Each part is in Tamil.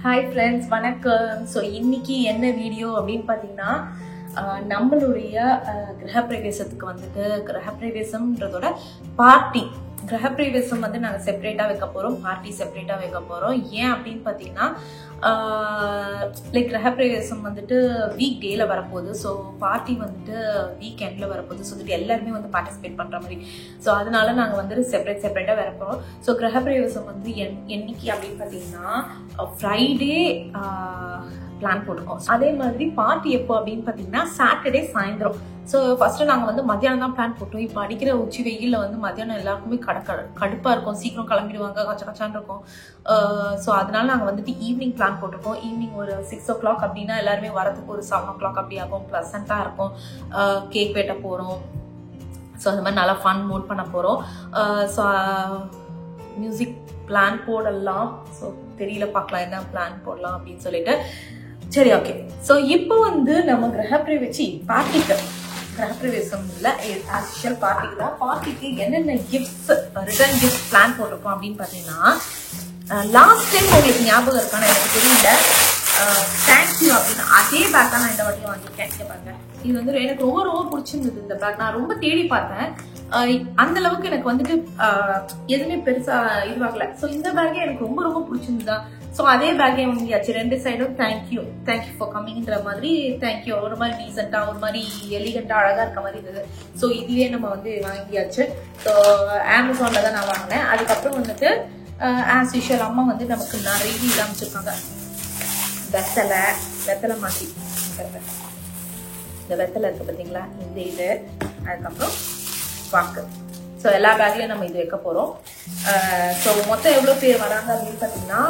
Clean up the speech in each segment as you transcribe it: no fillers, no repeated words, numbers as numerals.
Hi friends, வணக்கம். So இன்னைக்கு என்ன வீடியோ அப்படின்னு பார்த்தீங்கன்னா நம்மளுடைய கிரகப்பிரவேசத்துக்கு வந்துட்டு கிரகப்பிரவேசம்ன்றதோட பார்ட்டி கிரகப்பிரவேசம் வந்து நாங்கள் செப்பரேட்டாக வைக்க போகிறோம், பார்ட்டி செப்பரேட்டாக வைக்க போகிறோம். ஏன் அப்படின்னு பார்த்தீங்கன்னா லைக் கிரகப்பிரவேசம் வந்துட்டு வீக் டேல வரப்போகுது, ஸோ பார்ட்டி வந்துட்டு வீக் எண்டில் வரப்போகுது. ஸோ வந்துட்டு எல்லாருமே வந்து பார்ட்டிசிபேட் பண்ணுற மாதிரி. ஸோ அதனால நாங்கள் வந்துட்டு செப்பரேட்டாக வரப்போகிறோம். ஸோ கிரகப்பிரவேசம் வந்து என்னைக்கு அப்படின்னு பார்த்தீங்கன்னா ஃப்ரைடே பிளான் போட்டிருக்கோம். அதே மாதிரி பார்ட்டி எப்போ அப்படின்னு பார்த்தீங்கன்னா சாட்டர்டே சாயந்தரம். ஸோ ஃபர்ஸ்ட்டு நாங்கள் வந்து மத்தியானம் தான் பிளான் போட்டோம். இப்போ அடிக்கிற உச்சி வெயிலில் வந்து மத்தியானம் எல்லாருக்குமே கடுப்பாக இருக்கும், சீக்கிரம் கிளம்பிடுவாங்க, கச்சான்னு இருக்கும். ஸோ அதனால நாங்கள் வந்துட்டு ஈவினிங் பிளான் போட்டிருக்கோம். ஈவினிங் ஒரு 6 o'clock அப்படின்னா எல்லாருமே வரதுக்கு ஒரு 7 o'clock அப்படி ஆகும். ப்ளசண்ட்டாக இருக்கும். கேக் வெட்ட போகிறோம். ஸோ அந்த மாதிரி நல்லா ஃபன் மூட் பண்ண போகிறோம். ஸோ மியூசிக் பிளான் போடலாம். ஸோ தெரியல, பார்க்கலாம் என்ன பிளான் போடலாம் அப்படின்னு சொல்லிட்டு. சரி, ஓகே. ஸோ இப்போ வந்து நம்ம கிரகப்பிரவேசம் இல்லை, ஆக்சுவல் பார்ட்டிக்கு தான். பார்ட்டிக்கு என்னென்ன கிஃப்ட்ஸ் ரிட்டர்ன் கிஃப்ட் பிளான் போட்டிருக்கோம் அப்படின்னு பார்த்தீங்கன்னா, லாஸ்ட் டைம் உங்களுக்கு ஞாபகம் இருக்கான எனக்கு தெரியல, தேங்க்யூ அப்படின்னு அதே பேக் தான் நான் இந்த வாட்டியும் வாங்கியிருக்கேன். இங்கே பாருங்க, இது வந்து எனக்கு ரொம்ப பிடிச்சிருந்தது. இந்த பேக் நான் ரொம்ப தேடி பார்த்தேன், அந்த அளவுக்கு எனக்கு வந்துட்டு எதுவுமே பெருசா இதுவாகல. ஸோ இந்த பேக்கே எனக்கு ரொம்ப பிடிச்சிருந்தா. ஸோ அதே பேக்கே வாங்கியாச்சு. 2 சைடும் தேங்க்யூ ஃபார் கம்மிங்கிற மாதிரி தேங்க்யூ, ஒரு மாதிரி டீசெண்டா ஒரு மாதிரி எலிகண்டா அழகா இருக்க மாதிரி இருந்தது. ஸோ இதுவே நம்ம வந்து வாங்கியாச்சு. ஸோ அமேசான்ல தான் நான் வாங்கினேன். அதுக்கப்புறம் வந்துட்டு ஆஸ் யூஷுவல் அம்மா வந்து நமக்கு நிறைய இது அமைச்சிருக்காங்க. வெத்தலை மாட்டி, இந்த வெத்தலை இருக்கு பார்த்தீங்களா, இந்த இது, அதுக்கப்புறம் பாக்கு. ஸோ எல்லா பேக்லையும் நம்ம இது வைக்க போகிறோம். ஸோ மொத்தம் எவ்வளோ பேர் வராங்க அப்படின்னு பார்த்தீங்கன்னா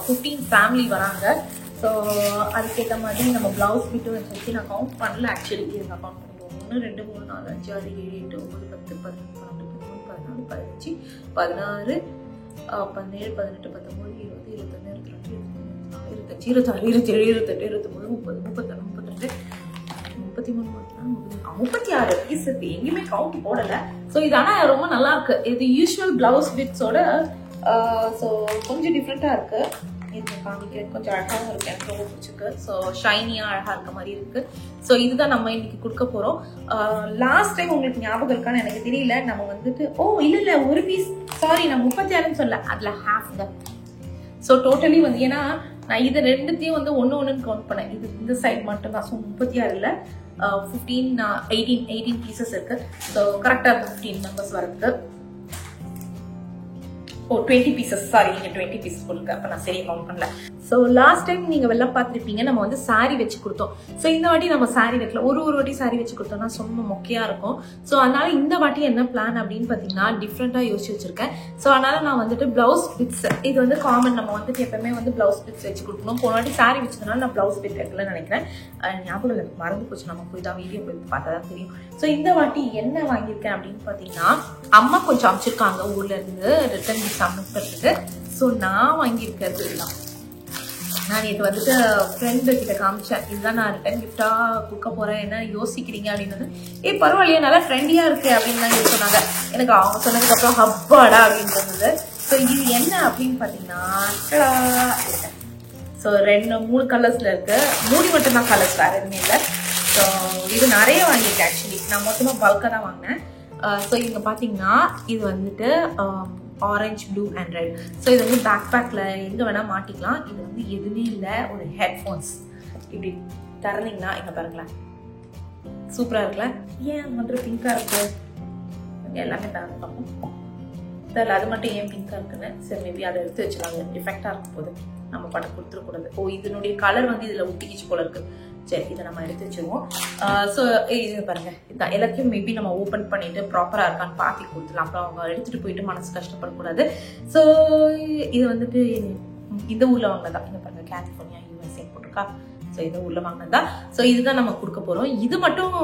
15 ஃபேமிலி வராங்க. ஸோ அதுக்கேற்ற மாதிரி நம்ம ப்ளவுஸ் பிட்டும் வச்சு நான் கவுண்ட் பண்ணல. ஆக்சுவலி இது கவுண்ட் பண்ணுவோம். 1 2 3 4 5 6 7 8 9 10 11 12 13 14 15 16 17 18 19 20 21 22 25 26 27 28 29 30 31 33 பீஸ் இருக்கு. எங்கேயுமே கவுண்ட் போடல. ஸோ இது ஆனால் ரொம்ப நல்லா இருக்கு. இது யூஸ்வல் பிளவுஸ் பிட்ஸோட ஸோ கொஞ்சம் டிஃப்ரெண்டா இருக்கு. இது காமிக்கிறேன், கொஞ்சம் அழகாகவும் இருக்கு, எனக்கு ரொம்ப பிடிச்சிருக்கு. ஸோ ஷைனியா அழகா இருக்க மாதிரி இருக்கு. ஸோ இதுதான் நம்ம இன்னைக்கு கொடுக்க போறோம். லாஸ்ட் டைம் உங்களுக்கு ஞாபகம் இருக்கான்னு எனக்கு தெரியல, நம்ம வந்துட்டு இல்ல ஒரு பீஸ், சாரி நான் 36 சொல்ல, அதுல ஹாஃப் தான். ஸோ டோட்டலி வந்து ஏன்னா நான் இது ரெண்டுத்தையும் வந்து ஒன்னு கவுண்ட் பண்ணேன். இது இந்த சைட் மட்டும் தான். ஸோ 36 இல்லை, 18 பீசஸ் இருக்கு. ஸோ கரெக்டாக 15 மெம்பர்ஸ் வரதுக்கு. 20 பீசஸ், சாரி, நீங்க 20 பீசஸ் போட்டுருக்கு. அப்ப நான் சரியா கவுண்ட் பண்ணல. ஸோ லாஸ்ட் டைம் நீங்க வெள்ளம் பார்த்துருப்பீங்க, நம்ம வந்து சாரி வச்சு கொடுத்தோம். ஸோ இந்த வாட்டி நம்ம சாரி வைக்கல. ஒரு வாட்டி சாரி வச்சு கொடுத்தோம்னா ரொம்ப மொக்கையா இருக்கும். ஸோ அதனால இந்த வாட்டி என்ன பிளான் அப்படின்னு பாத்தீங்கன்னா டிஃப்ரெண்டா யோசிச்சு வச்சிருக்கேன். ஸோ அதனால நான் வந்துட்டு பிளவுஸ் பிட்ஸ், இது வந்து காமன், நம்ம வந்துட்டு எப்பவுமே வந்து பிளவுஸ் பிட்ஸ் வச்சு கொடுக்கணும். போன வாட்டி சாரி வச்சதுனால நான் பிளவுஸ் பிட் வைக்கலன்னு நினைக்கிறேன். ஞாபகம் எனக்கு மறந்து போச்சு, நம்ம போய் தான் வீடியோ போய் பார்த்தா தான் தெரியும். ஸோ இந்த வாட்டி என்ன வாங்கியிருக்கேன் அப்படின்னு பாத்தீங்கன்னா, அம்மா கொஞ்சம் அமைச்சிருக்காங்க ஊர்ல இருந்து ரிட்டர்ன் கிஃப்ட் அனுப்புறதுக்கு. ஸோ நான் வாங்கியிருக்கிறது தான். நான் இது வந்துட்டு ஃப்ரெண்டு கிட்ட காமிச்சேன், இதுதான் நான் ரிட்டர்ன் கிஃப்டா கொடுக்க போறேன், என்ன யோசிக்கிறீங்க அப்படின்னு. பரவாயில்லையா, நல்லா ஃப்ரெண்டியா இருக்கு அப்படின்னு தான் சொன்னாங்க. எனக்கு அவங்க சொன்னதுக்கு அப்புறம் ஹப்பாடா அப்படின்னு இருந்தது. ஸோ இது என்ன அப்படின்னு பாத்தீங்கன்னா, ஸோ 3 கலர்ஸ்ல இருக்கு. மூடி மட்டும் தான் கலர்ஸ், வேற எதுவுமே இல்லை. ஸோ இது நிறைய வாங்கியிருக்கேன். ஆக்சுவலி நான் மொத்தமா பல்கா தான் வாங்கினேன். ஸோ இங்க பாத்தீங்கன்னா இது வந்துட்டு orange, blue and red. So இது வந்து பேக் பேக்ல எங்க வேணா மாட்டிக்கலாம். இது வந்து எதுவுமே இல்லை, ஒரு ஹெட்ஃபோன்ஸ் இப்படி தரலீங்கன்னா இங்க பாருங்களேன், சூப்பரா இருக்குல்ல. ஏன் வந்து பிங்கா இருக்கு, எல்லாமே தான் பார்ப்போம். அது மட்டும் ஏன் பிங்கா இருக்குன்னு சரி, மேபி அதை எடுத்து வச்சுக்காங்க, டிஃபெக்டா இருக்கும் போது நம்ம பண்ண கொடுத்துடக்கூடாது. இதனுடைய கலர் வந்து இதுல ஒட்டிக்கிச்சு போல இருக்கு. சரி, இதை நம்ம எடுத்து வச்சுருவோம். ஸோ இது பாருங்க, இதுதான் எல்லாத்தையும் மேபி நம்ம ஓப்பன் பண்ணிட்டு ப்ராப்பரா இருக்கான்னு பார்த்து கொடுத்துலாம். அப்புறம் அவங்க எடுத்துட்டு போயிட்டு மனசு கஷ்டப்படக்கூடாது. ஸோ இது வந்துட்டு இந்த ஊர்ல வாங்கினதான். இங்க பாருங்க, கலிஃபோர்னியா USA போட்டிருக்கா. ஸோ இந்த ஊர்ல வாங்கினதா. ஸோ இதுதான் நம்ம கொடுக்க போறோம். இது மட்டும்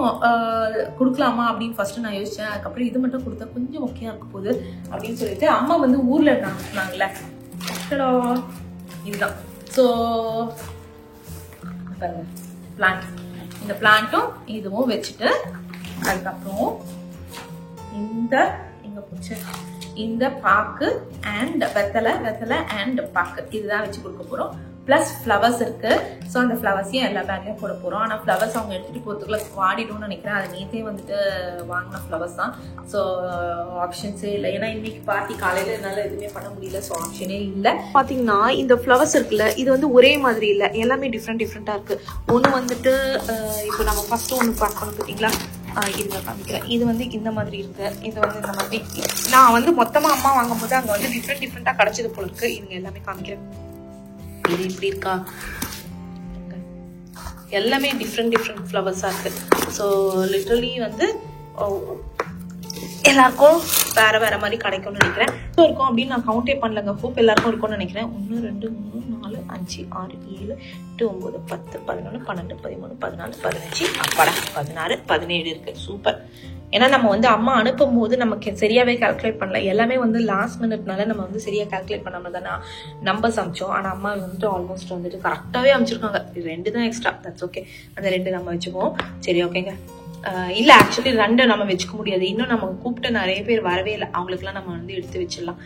கொடுக்கலாமா அப்படின்னு ஃபர்ஸ்ட் நான் யோசிச்சேன். அதுக்கப்புறம் இது மட்டும் கொடுத்தா கொஞ்சம் ஓகேயா இருக்க போகுது அப்படின்னு சொல்லிட்டு அம்மா வந்து ஊர்ல இருந்தாங்கல்ல, இதுதான். ஸோ பாருங்க, பிளான்ட், இந்த பிளான்ட்டும் இதுவும் வச்சுட்டு அதுக்கப்புறம் இந்த பாக்கு அண்ட் வெத்தலை அண்ட் பாக்கு இதுதான் வச்சு கொடுக்க போறோம். ப்ளஸ் ஃப்ளவர்ஸ் இருக்கு. ஸோ அந்த ஃப்ளவர்ஸையும் எல்லா பேக்லையும் போட போகிறோம். ஆனால் ஃப்ளவர்ஸ் அவங்க எடுத்துகிட்டு போகிறதுக்குள்ள வாடிடும்னு நினைக்கிறேன். அது நேற்றே வந்துட்டு வாங்கின ஃப்ளவர்ஸ் தான். ஸோ ஆப்ஷன்ஸே இல்லை. ஏன்னா இன்னைக்கு பார்ட்டி காலையில் என்னால் எதுவுமே பண்ண முடியல. ஸோ ஆப்ஷனே இல்லை. பார்த்தீங்கன்னா இந்த ஃப்ளவர்ஸ் இருக்குல்ல, இது வந்து ஒரே மாதிரி இல்லை, எல்லாமே டிஃப்ரெண்ட்டாக இருக்குது. ஒன்று வந்துட்டு இப்போ நம்ம ஃபஸ்ட்டு ஒன்று பார்க்கணும் பார்த்தீங்களா, இதுல காமிக்கிறேன். இது வந்து இந்த மாதிரி இருக்கு, இது வந்து இந்த மாதிரி. நான் வந்து மொத்தமாக அம்மா வாங்கும் போது அங்கே வந்து டிஃப்ரெண்ட்டாக கிடைச்சது போல இருக்கு. இதுங்க எல்லாமே காமிக்கிறேன். இது இப்படி இருக்கா, எல்லாமே டிஃப்ரெண்ட் ஃப்ளவர்ஸாக இருக்கு. ஸோ லிட்டரலி வந்து எல்லாருக்கும் வேற மாதிரி கிடைக்கும்னு நினைக்கிறேன். இருக்கும் அப்படின்னு நான் கவுண்டே பண்ணலங்க. ஹோப் எல்லாருக்கும் இருக்கும்னு நினைக்கிறேன். 1 2 3 4 5 6 7 8 9 10 11 12 13 14 15 அப்பாடா 16 17 இருக்கு. சூப்பர். ஏன்னா நம்ம வந்து அம்மா அனுப்பும் போது நமக்கு சரியாவே கால்குலேட் பண்ணல. எல்லாமே வந்து லாஸ்ட் மினிட்னால நம்ம வந்து சரியா கால்குலேட் பண்ணாம தானே நம்பர்ஸ் அமிச்சோம். ஆனா அம்மா வந்துட்டு ஆல்மோஸ்ட் வந்துட்டு கரெக்டாவே அமைச்சிருக்காங்க. 2 தான் எக்ஸ்ட்ரா, தட்ஸ் ஓகே. அந்த 2 நம்ம வச்சுக்குவோம். சரி ஓகேங்க. இல்லை ஆக்சுவலி 2 நம்ம வச்சுக்க முடியாது. இன்னும் நம்ம கூப்பிட்டு நிறைய பேர் வரவே இல்லை. அவங்களுக்குலாம் நம்ம வந்து எடுத்து வச்சிடலாம்.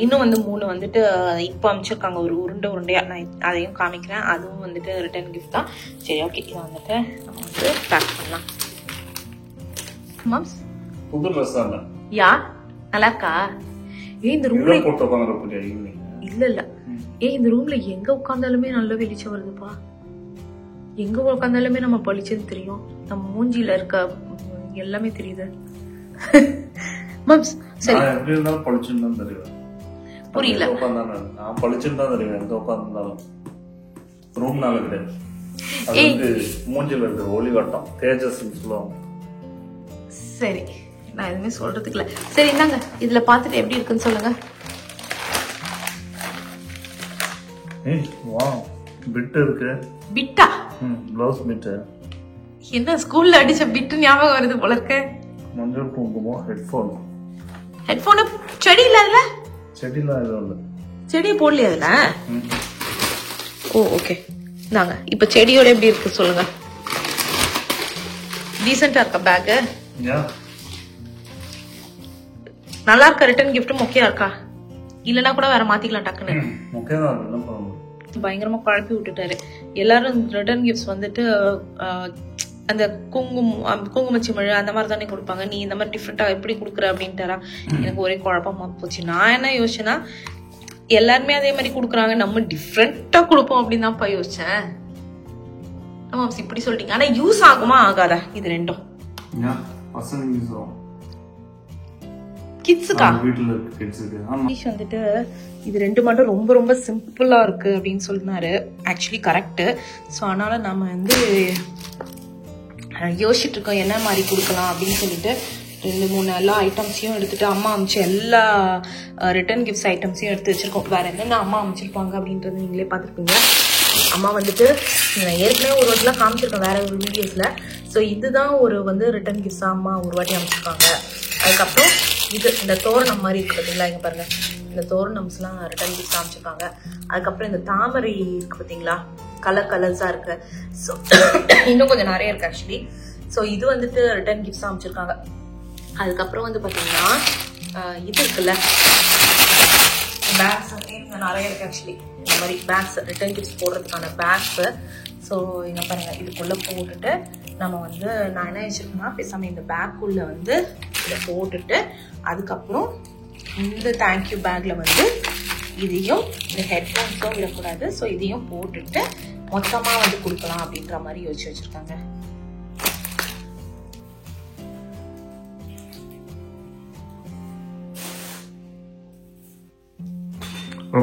இன்னும் வந்து 3 வந்துட்டு இப்போ அமைச்சிருக்காங்க, ஒரு உருண்டையா. நான் அதையும் காமிக்கிறேன். அதுவும் வந்துட்டு ரிட்டர்ன் கிஃப்ட் தான். சரி ஓகே, இதை வந்துட்டு நம்ம வந்து பேக் பண்ணலாம். மாம்ஸ் புது ட்ரெஸ் தான். யா நல்லா இருக்கா? இந்த ரூம்ல இல்ல இந்த ரூம்ல எங்க உட்கார்ந்தாலுமே நல்ல வெளிச்சம் வருதுப்பா. எங்க உட்கார்ந்தாலுமே நம்ம பளிச்சுன்னு தெரியும். நம்ம மூஞ்சில இருக்க எல்லாமே தெரியுது. மாம்ஸ் சரி, எப்படி இருந்தாலும் பளிச்சுன்னு தான் தெரியும். புரியல. நான் பளிச்சுன்னு தான் தெரியும் எங்க உட்கார்ந்தாலும். ரூம்னால கிடையாது. அது வந்து மூஞ்சில இருக்கிற ஒளி வட்டம் தேஜஸ்ன்னு சொல்லுவாங்க. சரி, நான் எதுவுமே சொல்றதுக்கு இல்ல. சரி இந்தாங்க, இதுல பாத்துட்டு எப்படி இருக்குன்னு சொல்லுங்க. பிட் இருக்கு. பிட்டா? Blouse fit. என்ன ஸ்கூல்ல அடிச்ச பிட் ஞாபகம் வருது போல இருக்க. மஞ்சள் குங்குமம், ஹெட்போன். ஹெட்போன் செடி இல்ல அதுல? செடிலாம் எதுவும் இல்ல. செடியை போடலையா அதுல? ஓ ஓகே. இந்தாங்க, இப்ப செடியோட எப்படி இருக்கு சொல்லுங்க. டீசெண்டா இருக்கா பேக்? நல்லா இருக்கா? ரிட்டர்ன் கிஃப்ட் மொக்கையா இருக்கா? இல்லனா கூட வேற மாத்திக்கலாம் டக்குன்னு. பயங்கரமா குழப்பி விட்டுட்டாரு. எல்லாரும் ரிட்டர்ன் கிஃப்ட்ஸ் வந்துட்டு அந்த குங்குமச்சிமிழ் அந்த மாதிரி தானே கொடுப்பாங்க. நீ இந்த மாதிரி டிஃப்ரெண்டா எப்படி கொடுக்குற அப்படின்ட்டாரா. எனக்கு ஒரே குழப்பமா போச்சு. நான் என்ன யோசிச்சேன்னா, எல்லாருமே அதே மாதிரி கொடுக்குறாங்க, நம்ம டிஃப்ரெண்டா கொடுப்போம் அப்படின்னு தான் யோசிச்சேன். ஆமா இப்படி சொல்லிட்டீங்க. ஆனா யூஸ் ஆகுமா ஆகாதா இது ரெண்டும்? கிட்ஸுக்கா? வீட்டுல இருக்கு கிட்ஸுக்கு. ஆமா வந்துட்டு இது 2 மட்டும் ரொம்ப ரொம்ப சிம்பிளா இருக்கு அப்படின்னு சொன்னாரு. Actually correct. ஸோ அதனால நம்ம வந்து யோசிச்சுட்டு இருக்கோம் என்ன மாதிரி கொடுக்கலாம் அப்படின்னு சொல்லிட்டு 2-3 எல்லா ஐட்டம்ஸையும் எடுத்துட்டு அம்மா அமைச்ச எல்லா ரிட்டர்ன் கிஃப்ட்ஸ் ஐட்டம்ஸையும் எடுத்து வச்சிருக்கோம். வேற என்னென்ன அம்மா அமைச்சிருப்பாங்க அப்படின்றது நீங்களே பார்த்துருப்பீங்க. அம்மா வந்துட்டு நான் ஏற்கனவே ஒரு வாட்டிலாம் காமிச்சிருக்கேன் வேற ஒரு வீடியோஸ்ல. ஸோ இதுதான் ஒரு வந்து ரிட்டர்ன் கிஃப்ட்ஸ் அம்மா ஒரு வாட்டி அமைச்சிருக்காங்க. அதுக்கப்புறம் இது இந்த தோரணம் மாதிரி இருக்கு பார்த்தீங்களா, இங்கே பாருங்க. இந்த தோரணம்ஸ்லாம் ரிட்டர்ன் கிஃப்ட்ஸ் அமைச்சிருக்காங்க. அதுக்கப்புறம் இந்த தாமரை இருக்கு பார்த்தீங்களா, கலர்ஸாக இருக்கு. ஸோ இன்னும் கொஞ்சம் நிறைய இருக்கு ஆக்சுவலி. ஸோ இது வந்துட்டு ரிட்டர்ன் கிஃப்ட்ஸ் அமைச்சிருக்காங்க. அதுக்கப்புறம் வந்து பார்த்தீங்கன்னா இது இருக்குல்ல பேக்ஸ் நிறைய இருக்கு ஆக்சுவலி. இந்த மாதிரி பேக்ஸ் ரிட்டர்ன் கிஃப்ட்ஸ் போடுறதுக்கான பேக்ஸு. ஸோ இங்கே பாருங்க, இதுக்குள்ளே போட்டுட்டு நம்ம வந்து நான் என்ன வச்சுருக்கேன்னா பேசாமல் இந்த பேக்குள்ளே வந்து இதை போட்டுட்டு அதுக்கப்புறம் இந்த தேங்க்யூ பேக்கில் வந்து இதையும் இந்த ஹெட்ஃபோன்ஸும் விடக்கூடாது. ஸோ இதையும் போட்டுட்டு மொத்தமாக வந்து கொடுக்கலாம் அப்படின்ற மாதிரி யோசிச்சு வச்சுருக்காங்க.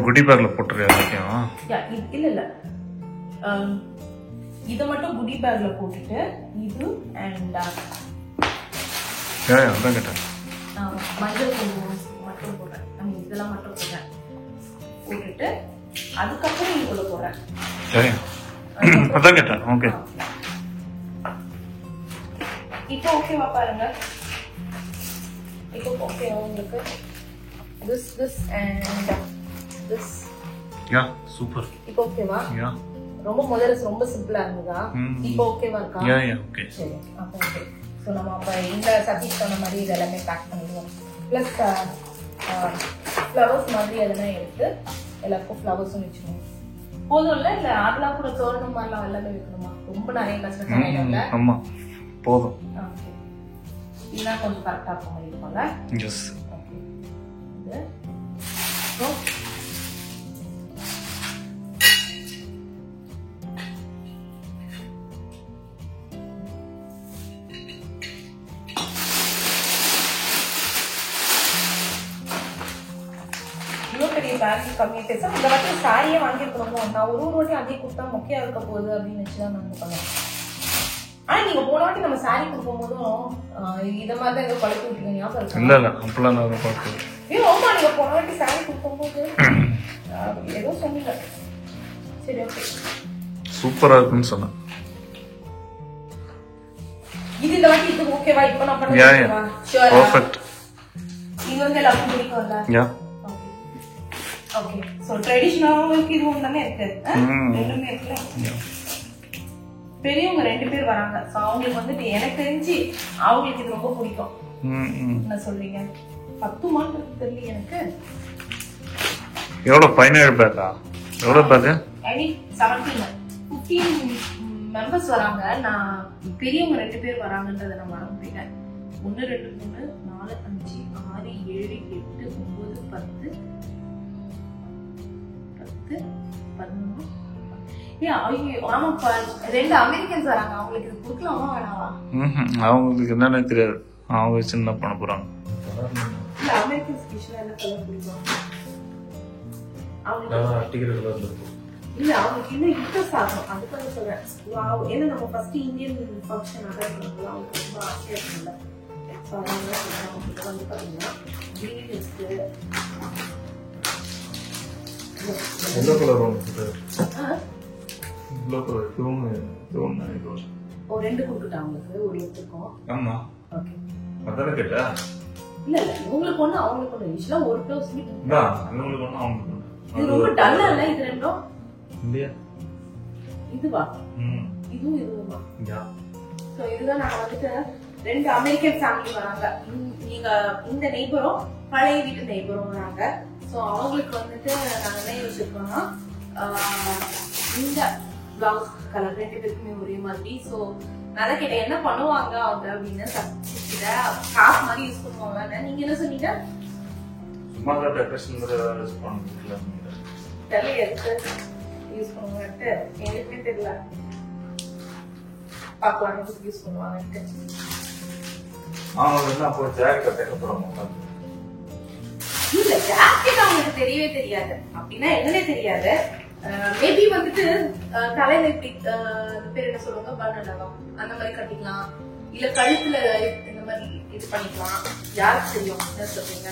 குட்டி பேக்ல போட்டுருக்கேன். இல்ல இத மட்டும் குடி பேக்ல போட்டுட்டு இது அண்ட் அதான் கேட்டேன். மஞ்சள் மட்டும் போடுறேன். இதெல்லாம் மட்டும் போடுறேன். போட்டுட்டு அதுக்கப்புறம் இதுக்குள்ள போடுறேன். சரி அதான் கேட்டேன். ஓகே இப்போ ஓகேவா பாருங்க. இப்போ ஓகேவா உங்களுக்கு? this and this. Yeah super. இப்போ ஓகேவா? யா ரொம்ப முதல்ல ரொம்ப சிம்பிளா இருந்ததா? இப்போ ஓகேவா இருக்கா? யா யா ஓகே. சரி அப்போ ஓகே. சோ நம்ம அப்ப இந்த சர்வீஸ் பண்ண மாதிரி இதெல்லாம் பேக் பண்ணிடுவோம். ப்ளஸ் ஃப்ளவர்ஸ் மாதிரி அதெல்லாம் எடுத்து எல்லாருக்கும் ஃப்ளவர்ஸும் வச்சுருவோம். போதும்ல இல்ல அதெல்லாம் கூட தோரணம் மாதிரிலாம் எல்லாமே வைக்கணுமா? ரொம்ப நிறைய கஷ்டம் இல்ல. ஆமா போதும். இதெல்லாம் கொஞ்சம் கரெக்டா இருக்க மாதிரி இருக்கும்ல. எஸ். இது பெரிய பேக் கம்மியா பேச இந்த வாட்டி சாரியே வாங்கிருக்கணும். நான் ஒரு வாட்டி அதே கொடுத்தா மொக்கையா இருக்க போகுது அப்படின்னு வச்சுதான் நான் பண்ணேன். ஆனா நீங்க போன வாட்டி நம்ம சாரி கொடுக்கும் போதும் இத மாதிரி தான் ஏதோ பழக்கி விட்டீங்க ஞாபகம் இருக்கு? இல்ல இல்ல அப்பெல்லாம் நான் பார்க்கல. ஆமா நீங்க போன வாட்டி சாரி கொடுக்கும் போது ஏதோ சொன்னீங்க. சரி ஓகே சூப்பரா இருக்குன்னு சொன்னேன். இது இந்த வாட்டி இது ஓகேவா? இப்ப நான் பண்ணேன் ஷூர் பெர்ஃபெக்ட். இது வந்து எல்லாருக்கும் பிடிக்கும்ல? Yeah okay. சோ ட்ரெடிஷனலாவும் இது ஒண்ணுமே இருக்கு. ரெண்டுமே இருக்கு. பெரியவங்க 2 பேர் வராங்க. சோ அவங்களுக்கு வந்து எனக்கு தெரிஞ்சு அவங்களுக்கு இது ரொம்ப பிடிக்கும். என்ன சொல்றீங்க? 10 மாதம் தெரியல எனக்கு. எவ்வளவு 17 பேக்கா? எவ்வளவு பேக்? ஐ மீன் 17 15 மெம்பர்ஸ் வராங்க. நான் பெரியவங்க 2 பேர் வராங்கன்றத நான் மறந்துட்டேன். 1 2 3 4 5 6 7 8 9 10 ஆமாப்பா 2 அமெரிக்கன்ஸ் வராங்க. அவங்களுக்கு இது கொடுக்கலாமா வேணாவா? அவங்களுக்கு என்னன்னு தெரியாது. அவங்க சின்ன பண்ண போறாங்க. இல்ல அமெரிக்கன் ஸ்பெஷலா என்ன கலர் பிடிக்கும்? இல்ல அவங்களுக்கு இன்னும் இன்ட்ரெஸ்ட் ஆகும். அதுக்காக சொல்றேன். ஏன்னா நம்ம ஃபர்ஸ்ட் இந்தியன் ஃபங்க்ஷன் அதான் பண்ணுவோம். அவங்களுக்கு ரொம்ப ஆசையா இருக்குல்ல. வந்து பாத்தீங்கன்னா கிரீன் இருக்கு. எல்லோ கலர் ஒன்று. எல்லோ கலர் தூண் ஒரு 2 கொடுத்துட்டா உங்களுக்கு ஒரு எடுத்துக்கும். ஆமா ஓகே அதானே கேட்டா? இல்ல இல்ல உங்களுக்கு ஒண்ணு அவங்களுக்கு ஒண்ணு யூஸ்வலா ஒரு ப்ளவுஸ் இல்ல உங்களுக்கு ஒண்ணு அவங்களுக்கு ஒண்ணு. இது ரொம்ப டல்லா இல்ல இது ரெண்டும்? இல்லையா இதுவா? இதுவா? யா. சோ இதுதான் நான் வந்துட்டு 2 அமெரிக்கன் ஃபேமிலி வராங்க. நீங்க இந்த நெய்பரும் பழைய வீட்டு நெய்பரும் வராங்க. சோ அவங்களுக்கு வந்துட்டு நாங்க என்ன யோசிச்சிருக்கோம்னா இந்த பிளவுஸ் கலர் 2 பேருக்குமே ஒரே மாதிரி. சோ நான் கேட்டேன் என்ன பண்ணுவாங்க அவங்க அப்படின்னு. காசு மாதிரி யூஸ் பண்ணுவாங்க. நீங்க என்ன சொன்னீங்க? சும்மா தான் டெக்கரேஷன் யூஸ் பண்ணுவீங்களா? தெரியல எதுக்கு யூஸ் பண்ணுவாங்கன்ட்டு எனக்குமே தெரியல. பார்க்கலாம் எதுக்கு யூஸ் பண்ணுவாங்கன்ட்டு. அவங்க என்ன அப்போ ஜாக்கெட் தைக்க போறாங்க. இல்ல ஜாக்கெட் அவங்களுக்கு தெரியவே தெரியாது. அப்படின்னா என்னன்னே தெரியாது. மேபி வந்துட்டு தலையில பேர் என்ன சொல்லுவாங்க பர்னலவா அந்த மாதிரி கட்டிக்கலாம். இல்ல கழுத்துல இந்த மாதிரி இது பண்ணிக்கலாம். யாருக்கு தெரியும் என்ன சொல்றீங்க?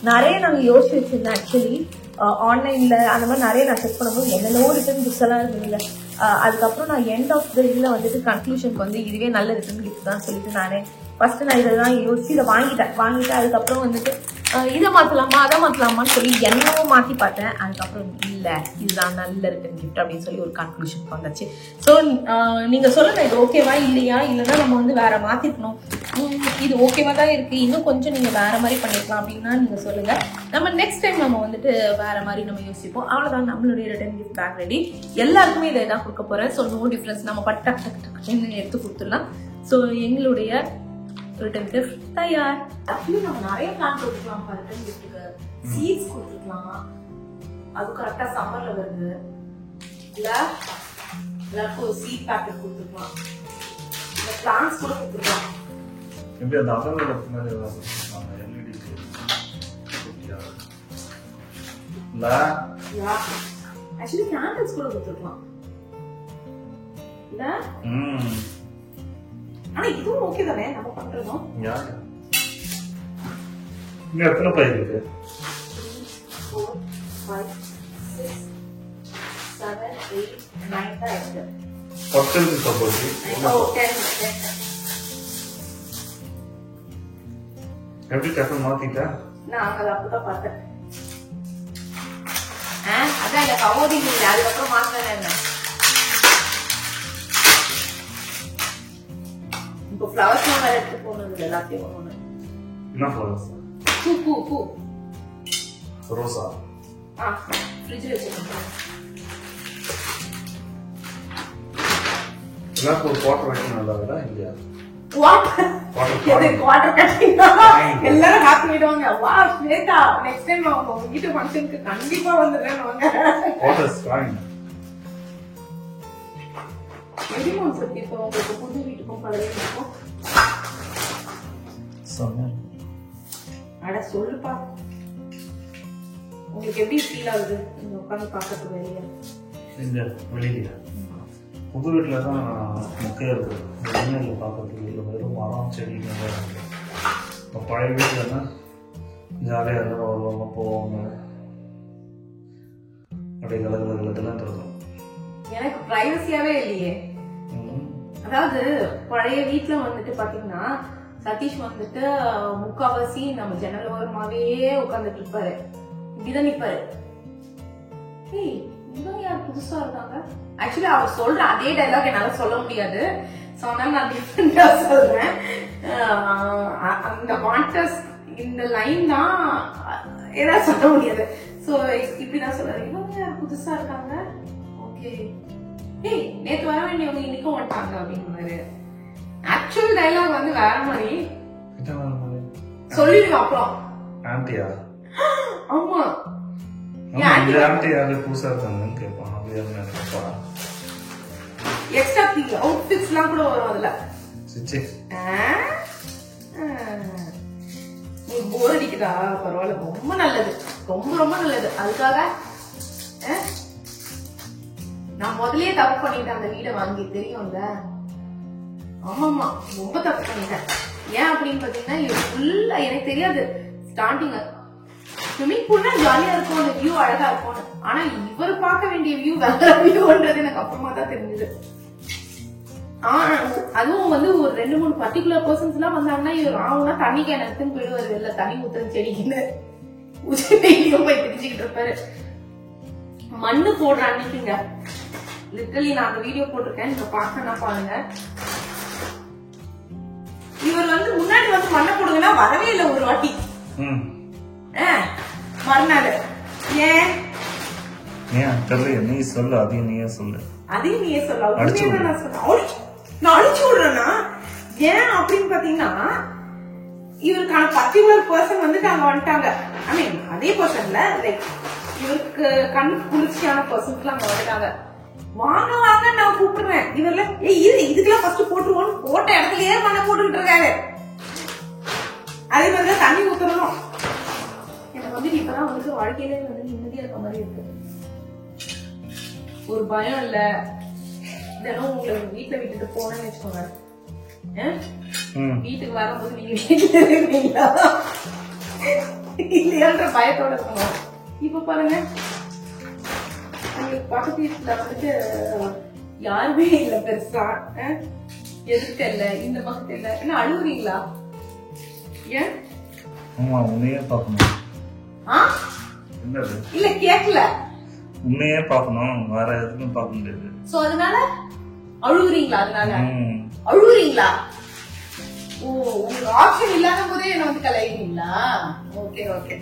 நிறைய நாங்க யோசிச்சு வச்சிருந்தேன். ஆக்சுவலி ஆன்லைன்ல அந்த மாதிரி நிறைய நான் செக் பண்ணும்போது என்னென்னவோ ரிட்டர்ன் கிஃப்ட்ஸ் எல்லாம் இருந்ததுல. அதுக்கப்புறம் நான் எண்ட் ஆஃப் த இதுல வந்துட்டு கன்க்ளூஷனுக்கு வந்து இதுவே நல்ல ரிட்டர்ன் கிஃப்ட் தான் சொல்லிட்டு நானே ஃபர்ஸ்ட் நான் இதெல்லாம் யோசிச்சு இதை வாங்கிட்டேன். அதுக்கப்புறம் வந்துட்டு இதை மாத்தலாமா அதை மாத்தலாமான்னு சொல்லி என்னவோ மாத்தி பார்த்தேன். அதுக்கப்புறம் இல்ல இதுதான் நல்ல ரிட்டர்ன் கிஃப்ட் அப்படின்னு சொல்லி ஒரு கன்க்ளூஷன் வந்துச்சு. ஸோ நீங்க சொல்லுங்க இது ஓகேவா இல்லையா? இல்லைன்னா நம்ம வந்து வேற மாத்திக்கணும். இது ஓகேவா தான் இருக்கு, இன்னும் கொஞ்சம் நீங்க வேற மாதிரி பண்ணிருக்கலாம் அப்படின்னா நீங்க சொல்லுங்க. நம்ம நெக்ஸ்ட் டைம் நம்ம வந்துட்டு வேற மாதிரி நம்ம யோசிப்போம். அவ்வளவுதான் நம்மளுடைய ரிட்டர்ன் கிஃப்ட் பேக் ரெடி. எல்லாருக்குமே இதை தான் கொடுக்க போறேன். So no difference. நம்ம டக்கு எடுத்து கொடுத்துடலாம். ஸோ எங்களுடைய ரிட்டர்ன் கிஃப்ட் தயார். ஆக்சுவலி நம்ம நிறைய பிளான் கொடுத்துக்கலாம். ரிட்டர்ன் கிஃப்ட்டுக்கு சீட்ஸ் கொடுத்துக்கலாம். அது கரெக்டா சம்மர்ல வருது இல்ல, எல்லாருக்கும் சீட் பேக்கெட் கொடுத்துக்கலாம். இந்த பிளான்ஸ் கூட கொடுத்துக்கலாம். எப்படி அந்த அகலோட பின்னாடி எல்இடி இல்ல ஆக்சுவலி கேண்டில்ஸ் கூட கொடுத்துக்கலாம் இல்ல. ஆனா இதுவும் ஓகே தானே நம்ம பண்றதும். இங்க எத்தனை பை இருக்கு? 4 5 6 7 8 9 தான் இருக்கு. 10 இருக்கு சப்போஸ். ஓ 10. எப்படி டக்கு மாத்திட்டா? நான் அங்க அப்பதான் பார்த்தேன். அதான் இல்ல கவோதிங் இல்ல, அதுக்கப்புறம் மாத்தினேன் என்ன. இப்போ ஃப்ளவர்ஸ் வேற எடுத்து போனது எல்லாத்தையும் ஒண்ணு. என்ன ஃப்ளவர்ஸ்? பூ ரோசா. ஃப்ரிட்ஜ்ல வச்சிருக்கேன். எல்லாம் ஒரு குவார்டர் வைக்கணும் நல்லதா இல்லையா? குவார்டர் கட்டிங் எல்லாரும் ஹாப்பி ஆயிடுவாங்க. வா ஸ்வேதா, நெக்ஸ்ட் டைம் உங்க வீட்டு ஃபங்க்ஷனுக்கு கண்டிப்பா வந்துடுறேன். எரிமோன் சக்தி இப்போ உங்களுக்கு புது வீட்டுக்கும் பழைய வீட்டுக்கும் அட சொல்லுப்பா, உங்களுக்கு எப்படி ஃபீல் ஆகுது நீங்க உட்காந்து பார்க்கறது வெளியே? இந்த வெளியில புது வீட்டில் தான் முக்கியம் இருக்குது. வெளியில் பார்க்கறதுக்கு இல்லை, வெறும் மரம் செடிங்க இருக்குது. இப்போ பழைய வீட்டில்னா ஜாலியாக இருந்தால் வருவாங்க போவாங்க, அப்படியே கலகலகலகெல்லாம் இருக்கும். எனக்கு பிரைவசியாவே இல்லையே. அதாவது பழைய வீட்டுல வந்துட்டு பாத்தீங்கன்னா சதீஷ் வந்துட்டு முக்காவாசி நம்ம ஜன்னல் ஓரமாவே உட்கார்ந்துட்டு இருப்பாரு, இப்படிதான் நிப்பாரு. ஏய் இவங்க யார் புதுசா இருக்காங்க? ஆக்சுவலி அவர் சொல்ற அதே டைலாக் என்னால சொல்ல முடியாது, சொன்னா நான் டிஃபரெண்டா சொல்றேன். அந்த வாண்டர்ஸ் இந்த லைன் தான் ஏதாவது சொல்ல முடியாது. சோ இப்படிதான் சொல்றாரு, இவங்க யார் புதுசா இருக்காங்க? ஓகே, ஏய் நேத்து வர வேண்டியவங்க இன்னைக்கும் வந்துட்டாங்க அப்படின்னு. ஆக்சுவல் டைலாக் வந்து வேற மாதிரி சொல்லிடுவேன். அப்புறம் ஆண்டியா? ஆமா, இந்த ஆண்டி யாரு புதுசா இருக்காங்கன்னு கேட்பான். எக்ஸ்ட்ரா அவுட்ஃபிட்ஸ் எல்லாம் கூட வரும் அதுல. நீ போர் அடிக்குதா? பரவாயில்ல, ரொம்ப நல்லது, ரொம்ப ரொம்ப நல்லது. அதுக்காக நான் முதலே தப்பு பண்ணிட்டேன் அந்த வீடை வாங்கி, தெரியும்ல? ஆமாமா, ரொம்ப தப்பு பண்ணிட்டேன். ஏன் அப்படின்னு பாத்தீங்கன்னா இது ஃபுல்லா எனக்கு தெரியாது ஸ்டார்டிங். ஸ்விம்மிங் பூல்னா ஜாலியா இருக்கும், அந்த வியூ அழகா இருக்கும். ஆனா இவர் பார்க்க வேண்டிய வியூ வேற வியூன்றது எனக்கு அப்புறமா தான் தெரிஞ்சது. அதுவும் வந்து ஒரு 2-3 பர்டிகுலர் பர்சன்ஸ் எல்லாம் வந்தாங்கன்னா இவர் ஆகுனா தண்ணி கேன் எடுத்துன்னு போயிடுவாரு, வெளில தண்ணி ஊத்துறது செடிக்குன்னு போய் பிடிச்சுக்கிட்டு இருப்பாரு. மண்ணு போடுற அன்னைக்குங்க லிட்டரலி நான் அந்த வீடியோ போட்டிருக்கேன், நீங்க பாக்கனா பாருங்க. இவர் வந்து முன்னாடி வந்து மண்ணை போடுங்கன்னா வரவே இல்லை ஒரு வாட்டி. மறுநாள் ஏன் தெரியல, நீ சொல்லு, அதையும் நீயே சொல்லு. அதையும் நீயே சொல்ல, நான் அழிச்சு விடுறேன்னா ஏன் அப்படின்னு பாத்தீங்கன்னா இவருக்கான பர்டிகுலர் பர்சன் வந்துட்டு அங்க வந்துட்டாங்க. ஐ மீன் அதே பர்சன்ல லைக் இவருக்கு கண் குளிர்ச்சியான பர்சன்ஸ் அங்க வந்துட்டாங்க. வாங்க வாங்க நான் கூப்பிடுறேன். இவர்ல இதுக்கெல்லாம் ஃபர்ஸ்ட் போட்டுருவோம், போட்ட இடத்துலயே மண்ணை போட்டுக்கிட்டு இருக்காரு. அதே மாதிரிதான் தண்ணி ஊத்துறோம். எனக்கு வந்து இப்பதான் வந்து வாழ்க்கையிலே வந்து நிம்மதியா இருக்க மாதிரி இருக்கு. ஒரு பயம் இல்ல. தினம் உங்களை வீட்டுல விட்டுட்டு போனேன்னு வச்சுக்கோங்க, வீட்டுக்கு வரும்போது நீங்க வீட்டுல இருக்கீங்களா இல்லையான்ற பயத்தோட இருக்கணும். இப்ப பாருங்க, உங்களுக்கு பக்கத்து வீட்டுல வந்துட்டு யாருமே இல்ல, பெருசா எதிர்க்க இல்ல, இந்த பக்கத்து இல்ல. என்ன அழுகுறீங்களா? ஏன் உன்னையே பாக்கணும்? இல்ல கேக்கல, உன்னையே பாக்கணும், வேற எதுவும் பார்க்க முடியாது. சோ அதனால அழுகுறீங்களா? அதனால அழுகுறீங்களா? ஓ, உங்களுக்கு ஆப்ஷன் இல்லாத போதே என்ன வந்து கலாய்க்கிறீங்களா? ஓகே ஓகே,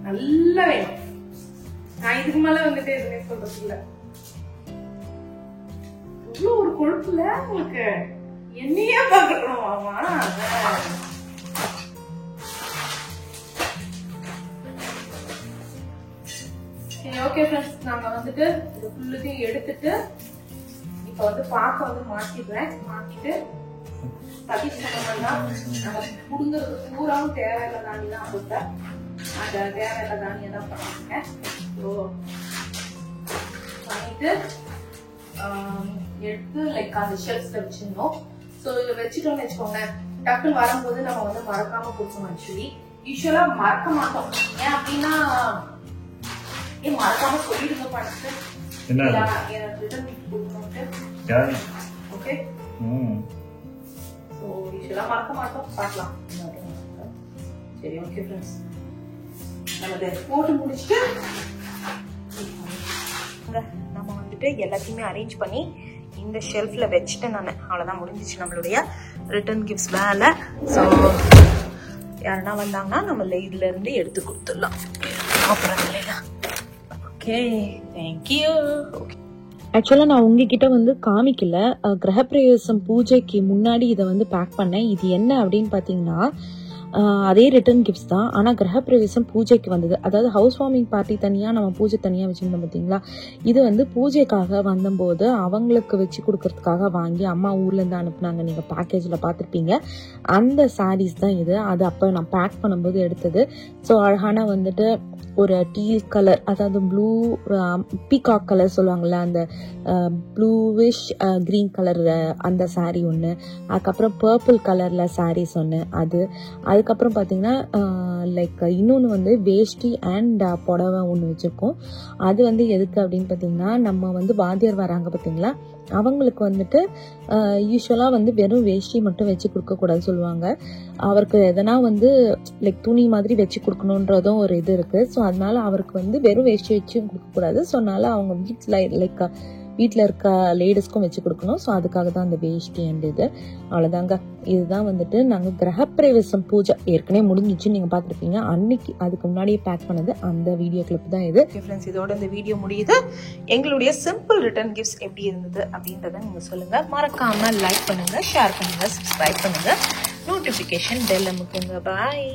நல்லா வேணும். நான் இதுக்கு மேல வந்துட்டு எதுவுமே சொல்றது இல்ல. இவ்வளவு ஒரு கொழுப்புல உங்களுக்கு என்னையே பாக்கணும். ஆமா ஓகே ஃப்ரெண்ட்ஸ், நாங்க வந்துட்டு இது ஃபுல்லுத்தையும் எடுத்துட்டு இப்ப வந்து பாக்க வந்து மாத்திடுறேன். மாத்திட்டு சதீஷ் சொன்னோம்னா நம்ம புடுங்கிறது பூராவும் தேவையில்ல தானி தான் கொடுத்த அந்த தேவையில்ல தானியை தான் பண்ணுவாங்க. ஸோ பண்ணிட்டு எடுத்து லைக் அந்த ஷெல்ஃப்ஸ்ல வச்சிருந்தோம். ஸோ இதை வச்சுட்டோம்னு வச்சுக்கோங்க, டக்குன்னு வரும்போது நம்ம வந்து மறக்காம கொடுக்கணும். ஆக்சுவலி யூஸ்வலா மறக்க மாட்டோம். ஏன் அப்படின்னா மறக்காம சொல்லிடுங்க பண்ணிட்டு ஓகே. ஸோ யூஸ்வலா மறக்க மாட்டோம், பார்க்கலாம். சரி ஓகே ஃப்ரெண்ட்ஸ், நம்ம போட்டு முடிச்சுட்டு நம்ம வந்துட்டு எல்லாத்தையுமே அரேஞ்ச் பண்ணி இந்த ஷெல்ஃப்ல வச்சுட்டு நான் அவ்வளோதான், முடிஞ்சிச்சு நம்மளுடைய ரிட்டர்ன் கிஃப்ட்ஸ் வேலை. ஸோ யாருன்னா வந்தாங்கன்னா நம்ம இதுல இருந்து எடுத்து கொடுத்துடலாம். அப்புறம் இல்லையா ஓகே, தேங்க்யூ. ஆக்சுவலாக நான் உங்ககிட்ட வந்து காமிக்கல, கிரகப்பிரவேசம் பூஜைக்கு முன்னாடி இதை வந்து பேக் பண்ணேன். இது என்ன அப்படின்னு பார்த்தீங்கன்னா அதே ரிட்டர்ன் கிஃப்ட்ஸ் தான், ஆனால் கிரகப்பிரவேசம் பூஜைக்கு வந்தது. அதாவது ஹவுஸ் வார்மிங் பார்ட்டி தனியாக, நம்ம பூஜை தனியாக வச்சுருந்தோம் பார்த்தீங்களா. இது வந்து பூஜைக்காக வந்தபோது அவங்களுக்கு வச்சு கொடுக்கறதுக்காக வாங்கி அம்மா ஊர்லேருந்து அனுப்புனாங்க. நீங்கள் பேக்கேஜில் பார்த்துருப்பீங்க. அந்த சாரீஸ் தான் இது. அது அப்போ நான் பேக் பண்ணும்போது எடுத்தது. ஸோ அழகான வந்துட்டு ஒரு டீல் கலர், அதாவது ப்ளூ பீகாக் கலர் சொல்லுவாங்கள்ல, அந்த ப்ளூவிஷ் க்ரீன் கலர் அந்த சாரீ ஒன்று, அதுக்கப்புறம் பர்பிள் கலரில் சாரீஸ் ஒன்று, அதுக்கப்புறம் பார்த்தீங்கன்னா லைக் இன்னொன்று வந்து வேஷ்டி அண்ட் புடவை ஒன்று வச்சுருக்கோம். அது வந்து எதுக்கு அப்படின்னு பார்த்தீங்கன்னா, நம்ம வந்து வாத்தியார் வராங்க பார்த்தீங்களா, அவங்களுக்கு வந்துட்டு யூஸ்வலாக வந்து வெறும் வேஷ்டி மட்டும் வச்சு கொடுக்கக்கூடாதுன்னு சொல்லுவாங்க. அவருக்கு எதனா வந்து லைக் துணி மாதிரி வச்சு கொடுக்கணுன்றதும் ஒரு இது இருக்குது. ஸோ அதனால அவருக்கு வந்து வெறும் வேஷ்டி வச்சு கொடுக்கக்கூடாது. ஸோ அதனால அவங்க வீட்டில் இருக்க லேடிஸ்க்கும் வச்சு கொடுக்கணும். ஸோ அதுக்காக தான் அந்த வேஷ்டி அண்ட் இது. அவ்வளோதாங்க. இதுதான் வந்துட்டு நாங்கள் கிரகப்பிரவேசம் பூஜை ஏற்கனவே முடிஞ்சிச்சு, நீங்கள் பார்த்துருப்பீங்க. அன்னைக்கு அதுக்கு முன்னாடியே பேக் பண்ணது அந்த வீடியோ கிளிப் தான் இது. ஃப்ரெண்ட்ஸ், இதோட இந்த வீடியோ முடியுது. எங்களுடைய சிம்பிள் ரிட்டர்ன் கிஃப்ட்ஸ் எப்படி இருந்தது அப்படின்றத நீங்கள் சொல்லுங்கள். மறக்காமல் லைக் பண்ணுங்கள், ஷேர் பண்ணுங்கள், சப்ஸ்கிரைப் பண்ணுங்கள், நோட்டிஃபிகேஷன் பெல் அமுக்குங்க. பாய்.